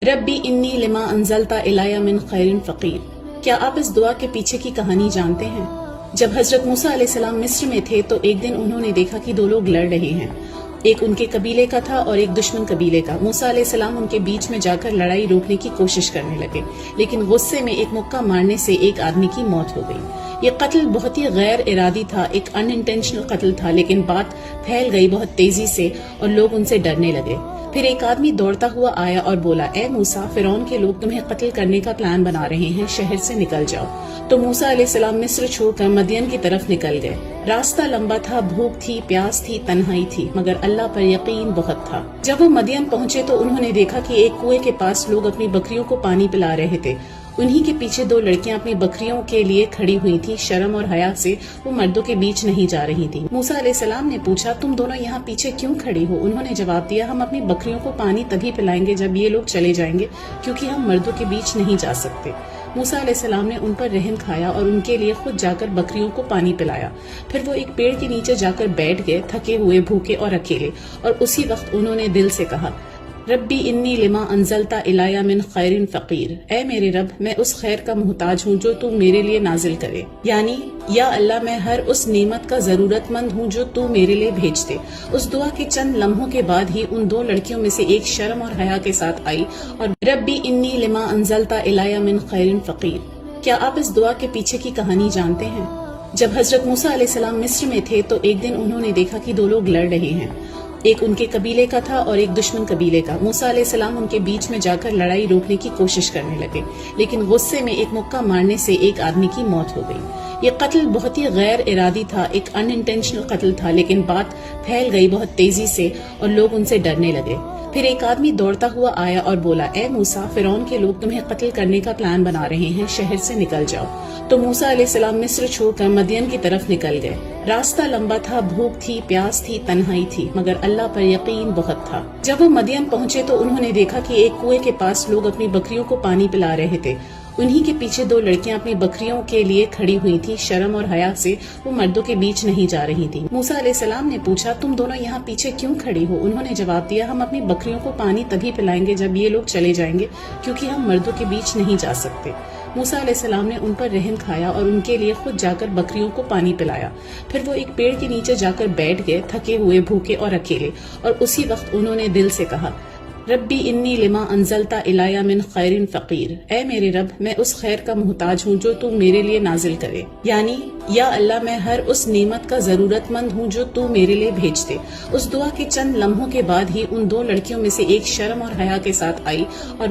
ربی انی لما انزلتا الیہ من خیر فقیر۔ کیا آپ اس دعا کے پیچھے کی کہانی جانتے ہیں؟ جب حضرت موسیٰ علیہ السلام مصر میں تھے تو ایک دن انہوں نے دیکھا کہ دو لوگ لڑ رہے ہیں، ایک ان کے قبیلے کا تھا اور ایک دشمن قبیلے کا۔ موسیٰ علیہ السلام ان کے بیچ میں جا کر لڑائی روکنے کی کوشش کرنے لگے، لیکن غصے میں ایک مکہ مارنے سے ایک آدمی کی موت ہو گئی۔ یہ قتل بہت ہی غیر ارادی تھا، ایک ان انٹینشنل قتل تھا، لیکن بات پھیل گئی بہت تیزی سے اور لوگ ان سے ڈرنے لگے۔ پھر ایک آدمی دوڑتا ہوا آیا اور بولا، اے موسیٰ، فرعون کے لوگ تمہیں قتل کرنے کا پلان بنا رہے ہیں، شہر سے نکل جاؤ۔ تو موسیٰ علیہ السلام مصر چھوڑ کر مدین کی طرف نکل گئے۔ راستہ لمبا تھا، بھوک تھی، پیاس تھی، تنہائی تھی، مگر اللہ پر یقین بہت تھا۔ جب وہ مدین پہنچے تو انہوں نے دیکھا کہ ایک کنویں کے پاس لوگ اپنی بکریوں کو پانی پلا رہے تھے۔ انہی کے پیچھے دو لڑکیاں اپنی بکریوں کے لیے کھڑی ہوئی تھی، شرم اور حیا سے وہ مردوں کے بیچ نہیں جا رہی تھی۔ موسیٰ علیہ السلام نے پوچھا، تم دونوں یہاں پیچھے کیوں کھڑی ہو؟ انہوں نے جواب دیا، ہم اپنی بکریوں کو پانی تبھی پلائیں گے جب یہ لوگ چلے جائیں گے، کیونکہ ہم مردوں کے بیچ نہیں جا سکتے۔ موسیٰ علیہ السلام نے ان پر رحم کھایا اور ان کے لیے خود جا کر بکریوں کو پانی پلایا۔ پھر وہ ایک پیڑ کے نیچے جا کر بیٹھ گئے، تھکے ہوئے، بھوکے اور اکیلے، اور اسی وقت انہوں نے دل سے کہا، ربی انی لما انزلتا الیہ من خیر فقیر۔ اے میرے رب، میں اس خیر کا محتاج ہوں جو تو میرے لیے نازل کرے، یعنی یا اللہ، میں ہر اس نعمت کا ضرورت مند ہوں جو تو میرے لیے بھیج دے۔ اس دعا کے چند لمحوں کے بعد ہی ان دو لڑکیوں میں سے ایک شرم اور حیا کے ساتھ آئی اور ربی انی لما انزلتا الیہ من خیر فقیر۔ کیا آپ اس دعا کے پیچھے کی کہانی جانتے ہیں؟ جب حضرت موسیٰ علیہ السلام مصر میں تھے تو ایک دن انہوں نے دیکھا کہ دو لوگ لڑ رہے ہیں، ایک ان کے قبیلے کا تھا اور ایک دشمن قبیلے کا۔ موسیٰ علیہ السلام ان کے بیچ میں جا کر لڑائی روکنے کی کوشش کرنے لگے، لیکن غصے میں ایک مکہ مارنے سے ایک آدمی کی موت ہو گئی۔ یہ قتل بہت ہی غیر ارادی تھا، ایک ان انٹینشنل قتل تھا، لیکن بات پھیل گئی بہت تیزی سے اور لوگ ان سے ڈرنے لگے۔ پھر ایک آدمی دوڑتا ہوا آیا اور بولا، اے موسیٰ، فرعون کے لوگ تمہیں قتل کرنے کا پلان بنا رہے ہیں، شہر سے نکل جاؤ۔ تو موسیٰ علیہ السلام مصر چھوڑ کر مدین کی طرف نکل گئے۔ راستہ لمبا تھا، بھوک تھی، پیاس تھی، تنہائی تھی، مگر اللہ پر یقین بہت تھا۔ جب وہ مدین پہنچے تو انہوں نے دیکھا کہ ایک کنویں کے پاس لوگ اپنی بکریوں کو پانی پلا رہے تھے۔ انہی کے پیچھے دو لڑکیاں اپنی بکریوں کے لیے کھڑی ہوئی تھی، شرم اور حیا سے وہ مردوں کے بیچ نہیں جا رہی تھی۔ موسیٰ علیہ السلام نے پوچھا، تم دونوں یہاں پیچھے کیوں کھڑی ہو؟ انہوں نے جواب دیا، ہم اپنی بکریوں کو پانی تبھی پلائیں گے جب یہ لوگ چلے جائیں گے، کیونکہ ہم مردوں کے بیچ نہیں جا سکتے۔ موسیٰ علیہ السلام نے ان پر رحم کھایا اور ان کے لیے خود جا کر بکریوں کو پانی پلایا۔ پھر وہ ایک پیڑ کے نیچے جا کر بیٹھ گئے، تھکے ہوئے، بھوکے اور اکیلے، اور اسی وقت انہوں نے دل سے کہا، ربی انی لما انزلتا الیہ من خیر فقیر۔ اے میرے رب، میں اس خیر کا محتاج ہوں جو تو میرے لیے نازل کرے، یعنی یا اللہ، میں ہر اس نعمت کا ضرورت مند ہوں جو تو میرے لیے بھیج دے۔ اس دعا کے چند لمحوں کے بعد ہی ان دو لڑکیوں میں سے ایک شرم اور حیا کے ساتھ آئی اور